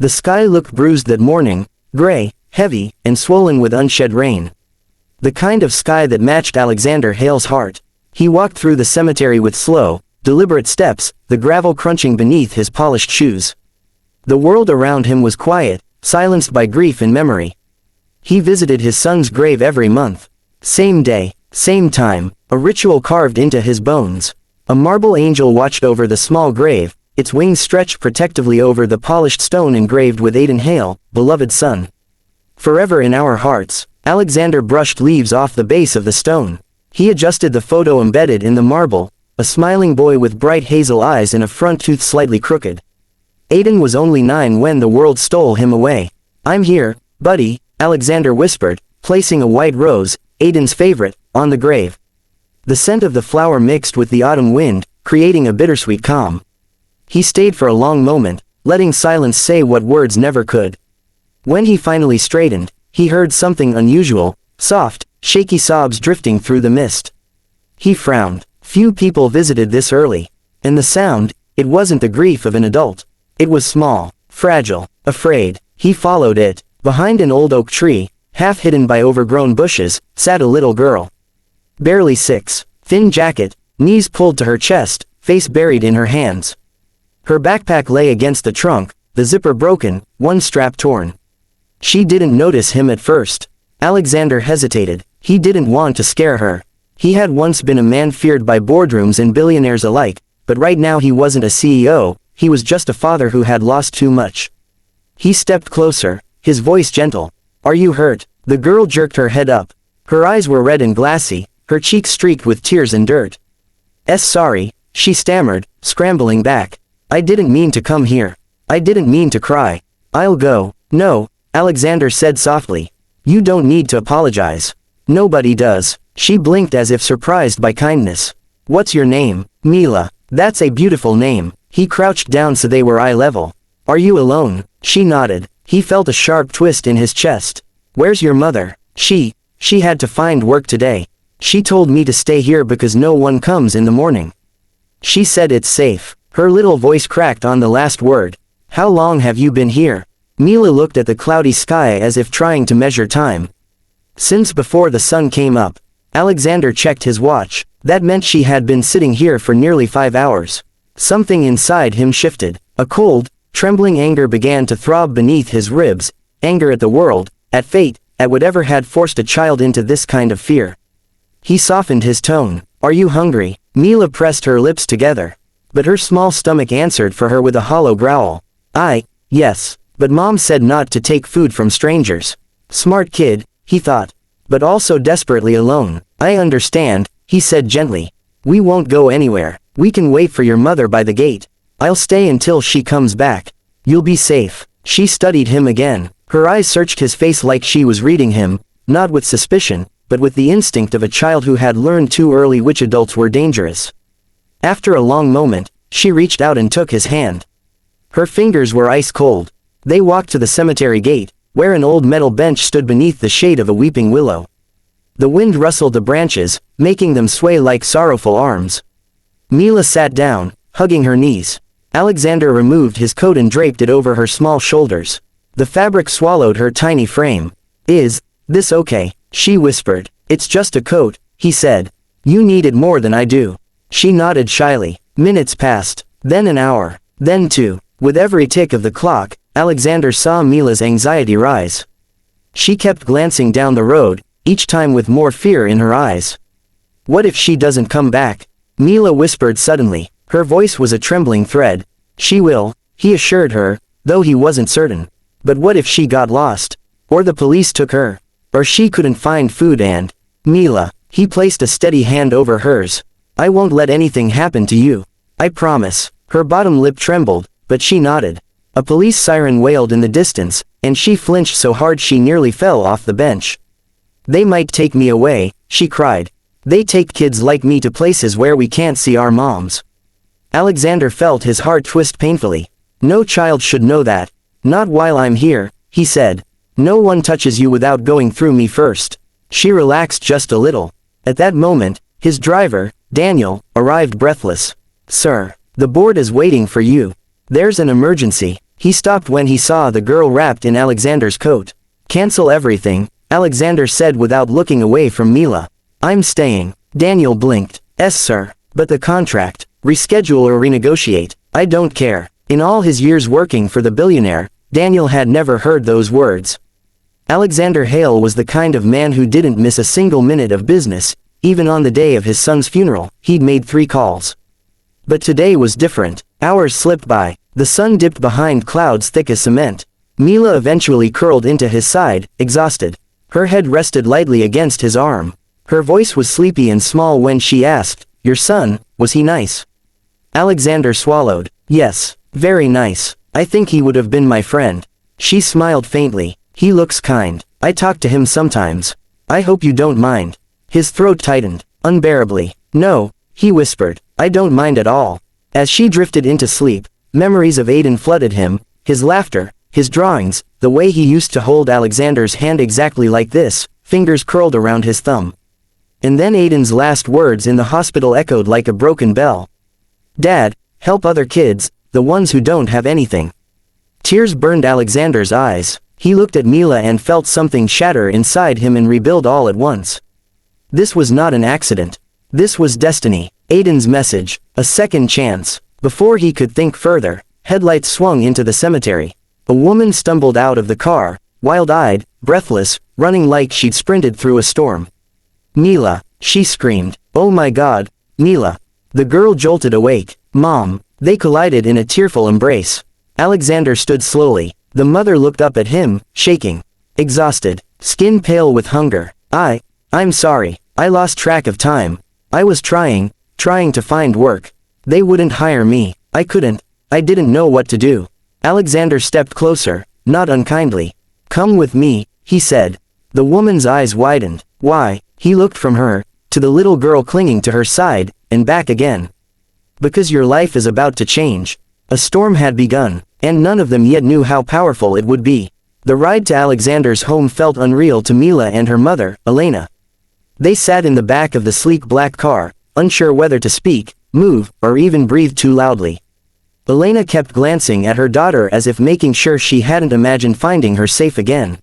The sky looked bruised that morning, gray, heavy, and swollen with unshed rain. The kind of sky that matched Alexander Hale's heart. He walked through the cemetery with slow, deliberate steps, the gravel crunching beneath his polished shoes. The world around him was quiet, silenced by grief and memory. He visited his son's grave every month. Same day, same time, a ritual carved into his bones. A marble angel watched over the small grave, its wings stretched protectively over the polished stone engraved with Aiden Hale, beloved son. Forever in our hearts. Alexander brushed leaves off the base of the stone. He adjusted the photo embedded in the marble, a smiling boy with bright hazel eyes and a front tooth slightly crooked. Aiden was only 9 when the world stole him away. "I'm here, buddy," Alexander whispered, placing a white rose, Aiden's favorite, on the grave. The scent of the flower mixed with the autumn wind, creating a bittersweet calm. He stayed for a long moment, letting silence say what words never could. When he finally straightened, he heard something unusual, soft, shaky sobs drifting through the mist. He frowned. Few people visited this early. And the sound, it wasn't the grief of an adult. It was small, fragile, afraid. He followed it. Behind an old oak tree, half hidden by overgrown bushes, sat a little girl. Barely 6, thin jacket, knees pulled to her chest, face buried in her hands. Her backpack lay against the trunk, the zipper broken, one strap torn. She didn't notice him at first. Alexander hesitated. He didn't want to scare her. He had once been a man feared by boardrooms and billionaires alike, but right now he wasn't a CEO, he was just a father who had lost too much. He stepped closer, his voice gentle. "Are you hurt?" The girl jerked her head up. Her eyes were red and glassy, her cheeks streaked with tears and dirt. Sorry," she stammered, scrambling back. "I didn't mean to come here. I didn't mean to cry. I'll go." "No," Alexander said softly. "You don't need to apologize. Nobody does." She blinked as if surprised by kindness. "What's your name?" "Mila." "That's a beautiful name." He crouched down so they were eye level. "Are you alone?" She nodded. He felt a sharp twist in his chest. "Where's your mother?" She had to find work today. She told me to stay here because no one comes in the morning." She said it's safe. Her little voice cracked on the last word. "How long have you been here?" Mila looked at the cloudy sky as if trying to measure time. "Since before the sun came up." Alexander checked his watch. That meant she had been sitting here for nearly 5 hours. Something inside him shifted. A cold, trembling anger began to throb beneath his ribs, anger at the world, at fate, at whatever had forced a child into this kind of fear. He softened his tone. "Are you hungry?" Mila pressed her lips together. But her small stomach answered for her with a hollow growl. Yes. But Mom said not to take food from strangers." Smart kid, he thought. But also desperately alone. "I understand," he said gently. "We won't go anywhere. We can wait for your mother by the gate. I'll stay until she comes back. You'll be safe." She studied him again. Her eyes searched his face like she was reading him, not with suspicion, but with the instinct of a child who had learned too early which adults were dangerous. After a long moment, she reached out and took his hand. Her fingers were ice cold. They walked to the cemetery gate, where an old metal bench stood beneath the shade of a weeping willow. The wind rustled the branches, making them sway like sorrowful arms. Mila sat down, hugging her knees. Alexander removed his coat and draped it over her small shoulders. The fabric swallowed her tiny frame. "Is this okay?" she whispered. "It's just a coat," he said. "You need it more than I do." She nodded shyly. Minutes passed, then an hour, then 2. With every tick of the clock, Alexander saw Mila's anxiety rise. She kept glancing down the road, each time with more fear in her eyes. "What if she doesn't come back?" Mila whispered suddenly. Her voice was a trembling thread. "She will," he assured her, though he wasn't certain. But what if she got lost? Or the police took her? Or she couldn't find food and... "Mila," he placed a steady hand over hers. "I won't let anything happen to you. I promise." Her bottom lip trembled, but she nodded. A police siren wailed in the distance, and she flinched so hard she nearly fell off the bench. "They might take me away," she cried. "They take kids like me to places where we can't see our moms." Alexander felt his heart twist painfully. "No child should know that. Not while I'm here," he said. "No one touches you without going through me first." She relaxed just a little. At that moment, his driver, Daniel, arrived breathless. "Sir, the board is waiting for you. There's an emergency." He stopped when he saw the girl wrapped in Alexander's coat. Cancel everything, Alexander said without looking away from Mila. I'm staying. Daniel blinked. Yes, sir. But the contract. Reschedule or renegotiate. I don't care. In all his years working for the billionaire, Daniel had never heard those words. Alexander Hale was the kind of man who didn't miss a single minute of business. Even on the day of his son's funeral, he'd made 3 calls. But today was different. Hours slipped by. The sun dipped behind clouds thick as cement. Mila eventually curled into his side, exhausted. Her head rested lightly against his arm. Her voice was sleepy and small when she asked, "Your son, was he nice?" Alexander swallowed. Yes, very nice. I think he would have been my friend. She smiled faintly. He looks kind. I talk to him sometimes. I hope you don't mind. His throat tightened, unbearably. No, he whispered. I don't mind at all. As she drifted into sleep, memories of Aiden flooded him, his laughter, his drawings, the way he used to hold Alexander's hand exactly like this, fingers curled around his thumb. And then Aiden's last words in the hospital echoed like a broken bell. Dad, help other kids, the ones who don't have anything. Tears burned Alexander's eyes. He looked at Mila and felt something shatter inside him and rebuild all at once. This was not an accident. This was destiny. Aiden's message, a second chance. Before he could think further, headlights swung into the cemetery. A woman stumbled out of the car, wild-eyed, breathless, running like she'd sprinted through a storm. Mila, she screamed. Oh my God, Mila. The girl jolted awake. Mom. They collided in a tearful embrace. Alexander stood slowly. The mother looked up at him, shaking. Exhausted. Skin pale with hunger. I'm sorry. I lost track of time. I was trying to find work. They wouldn't hire me. I couldn't. I didn't know what to do. Alexander stepped closer, not unkindly. Come with me, he said. The woman's eyes widened. Why? He looked from her, to the little girl clinging to her side, and back again. Because your life is about to change. A storm had begun, and none of them yet knew how powerful it would be. The ride to Alexander's home felt unreal to Mila and her mother, Elena. They sat in the back of the sleek black car, unsure whether to speak, move, or even breathe too loudly. Elena kept glancing at her daughter as if making sure she hadn't imagined finding her safe again.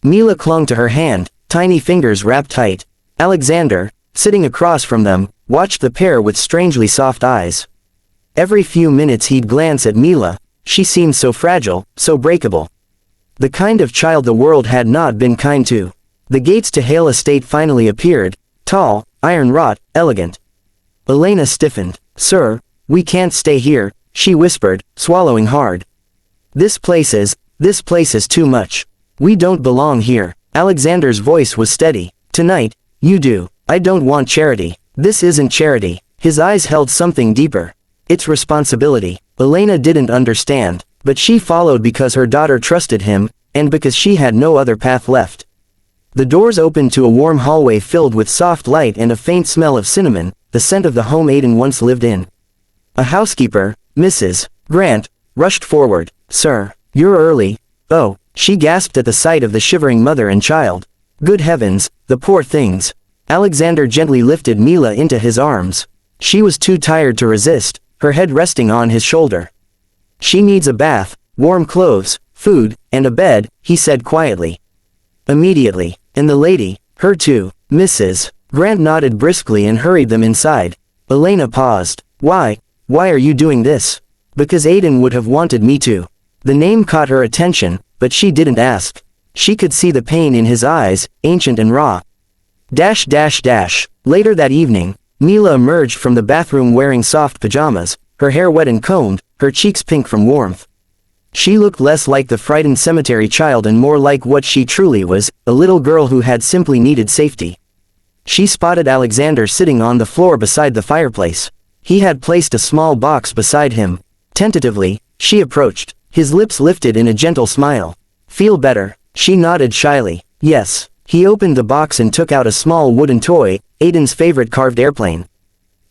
Mila clung to her hand, tiny fingers wrapped tight. Alexander, sitting across from them, watched the pair with strangely soft eyes. Every few minutes he'd glance at Mila. She seemed so fragile, so breakable. The kind of child the world had not been kind to. The gates to Hale Estate finally appeared, tall, iron-wrought, elegant. Elena stiffened. Sir, we can't stay here, she whispered, swallowing hard. This place is too much. We don't belong here. Alexander's voice was steady. Tonight, you do. I don't want charity. This isn't charity. His eyes held something deeper. It's responsibility. Elena didn't understand, but she followed because her daughter trusted him, and because she had no other path left. The doors opened to a warm hallway filled with soft light and a faint smell of cinnamon, the scent of the home Aiden once lived in. A housekeeper, Mrs. Grant, rushed forward. Sir, you're early. Oh, she gasped at the sight of the shivering mother and child. Good heavens, the poor things. Alexander gently lifted Mila into his arms. She was too tired to resist, her head resting on his shoulder. She needs a bath, warm clothes, food, and a bed, he said quietly. Immediately. And the lady, her too. Mrs. Grant nodded briskly and hurried them inside. Elena paused. Why are you doing this? Because Aiden would have wanted me to. The name caught her attention, but she didn't ask. She could see the pain in his eyes, ancient and raw. Later that evening, Mila emerged from the bathroom wearing soft pajamas, her hair wet and combed, her cheeks pink from warmth. She looked less like the frightened cemetery child and more like what she truly was, a little girl who had simply needed safety. She spotted Alexander sitting on the floor beside the fireplace. He had placed a small box beside him. Tentatively, she approached. His lips lifted in a gentle smile. Feel better? She nodded shyly. Yes. He opened the box and took out a small wooden toy, Aiden's favorite carved airplane.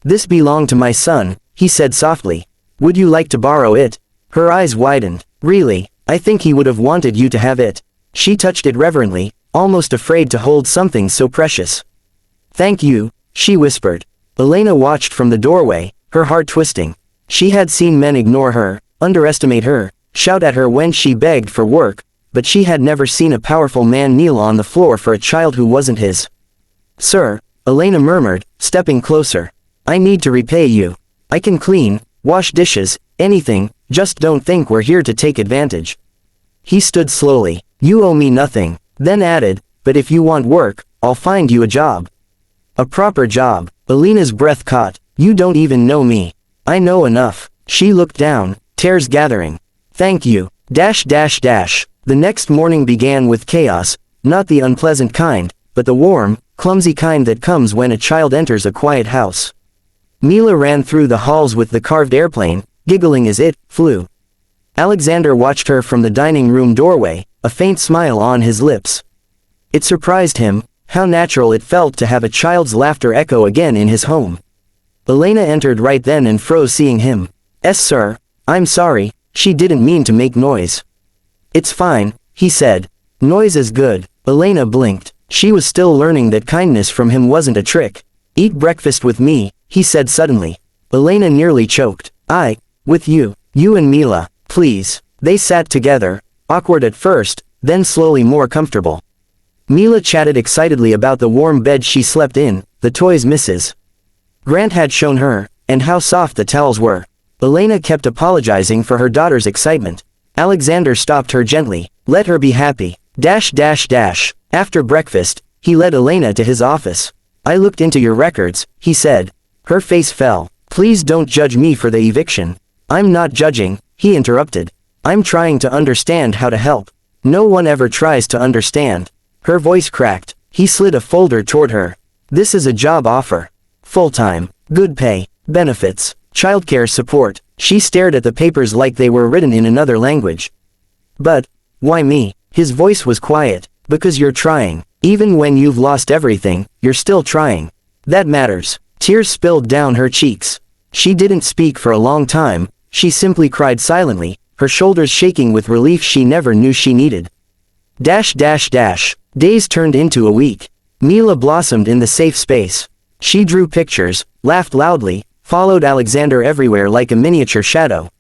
This belonged to my son, he said softly. Would you like to borrow it? Her eyes widened. Really, I think he would have wanted you to have it. She touched it reverently, almost afraid to hold something so precious. Thank you, she whispered. Elena watched from the doorway, her heart twisting. She had seen men ignore her, underestimate her, shout at her when she begged for work, but she had never seen a powerful man kneel on the floor for a child who wasn't his. "Sir," Elena murmured, stepping closer. "I need to repay you. I can clean, wash dishes, anything, just don't think we're here to take advantage." He stood slowly. "You owe me nothing," then added, "but if you want work, I'll find you a job." "A proper job." Elena's breath caught. "You don't even know me." "I know enough." She looked down, tears gathering. "Thank you. The next morning began with chaos, not the unpleasant kind, but the warm, clumsy kind that comes when a child enters a quiet house. Mila ran through the halls with the carved airplane, giggling as it flew. Alexander watched her from the dining room doorway, a faint smile on his lips. It surprised him, how natural it felt to have a child's laughter echo again in his home. Elena entered right then and froze seeing him. "Yes, sir. I'm sorry, she didn't mean to make noise." "It's fine," he said. "Noise is good." Elena blinked. She was still learning that kindness from him wasn't a trick. "Eat breakfast with me," he said suddenly. Elena nearly choked. With you. You and Mila, please." They sat together, awkward at first, then slowly more comfortable. Mila chatted excitedly about the warm bed she slept in, the toys Mrs. Grant had shown her, and how soft the towels were. Elena kept apologizing for her daughter's excitement. Alexander stopped her gently. "Let her be happy. After breakfast, he led Elena to his office. "I looked into your records," he said. Her face fell. "Please don't judge me for the eviction." "I'm not judging," he interrupted. "I'm trying to understand how to help." "No one ever tries to understand." Her voice cracked. He slid a folder toward her. "This is a job offer. Full-time, good pay, benefits, childcare support." She stared at the papers like they were written in another language. "But, why me?" His voice was quiet. "Because you're trying. Even when you've lost everything, you're still trying. That matters." Tears spilled down her cheeks. She didn't speak for a long time, she simply cried silently, her shoulders shaking with relief she never knew she needed. Days turned into a week. Mila blossomed in the safe space. She drew pictures, laughed loudly, followed Alexander everywhere like a miniature shadow.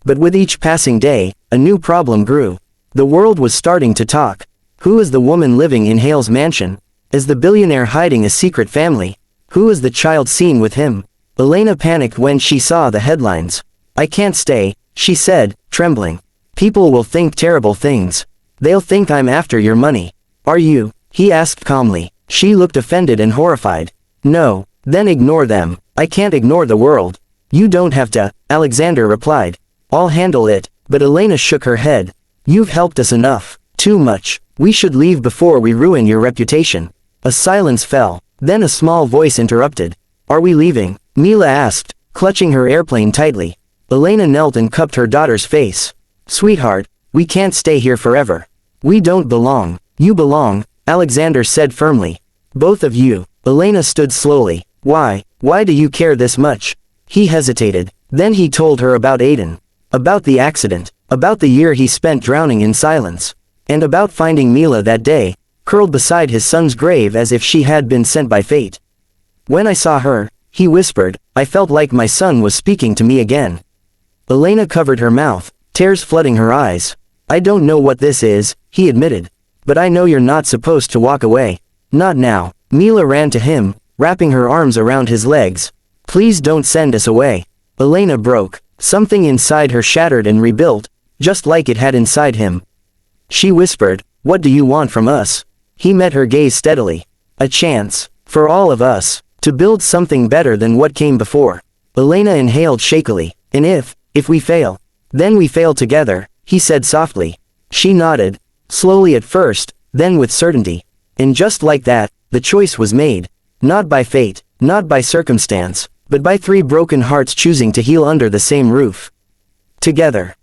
But with each passing day, a new problem grew. The world was starting to talk. Who is the woman living in Hale's mansion? Is the billionaire hiding a secret family? Who is the child seen with him? Elena panicked when she saw the headlines. "I can't stay," she said, trembling. "People will think terrible things. They'll think I'm after your money." "Are you?" he asked calmly. She looked offended and horrified. "No." "Then ignore them." "I can't ignore the world." "You don't have to," Alexander replied. "I'll handle it." But Elena shook her head. "You've helped us enough. Too much. We should leave before we ruin your reputation." A silence fell. Then a small voice interrupted. "Are we leaving?" Mila asked, clutching her airplane tightly. Elena knelt and cupped her daughter's face. "Sweetheart, we can't stay here forever. We don't belong." "You belong," Alexander said firmly. "Both of you." Elena stood slowly. "Why? Why do you care this much?" He hesitated. Then he told her about Aiden. About the accident. About the year he spent drowning in silence. And about finding Mila that day, curled beside his son's grave as if she had been sent by fate. "When I saw her," he whispered, "I felt like my son was speaking to me again." Elena covered her mouth, tears flooding her eyes. "I don't know what this is," he admitted. "But I know you're not supposed to walk away. Not now." Mila ran to him, wrapping her arms around his legs. "Please don't send us away." Elena broke. Something inside her shattered and rebuilt, just like it had inside him. She whispered, "What do you want from us?" He met her gaze steadily. "A chance. For all of us. To build something better than what came before." Elena inhaled shakily. "And if we fail? Then we fail together," he said softly. She nodded. Slowly at first, then with certainty. And just like that, the choice was made. Not by fate, not by circumstance, but by three broken hearts choosing to heal under the same roof. Together.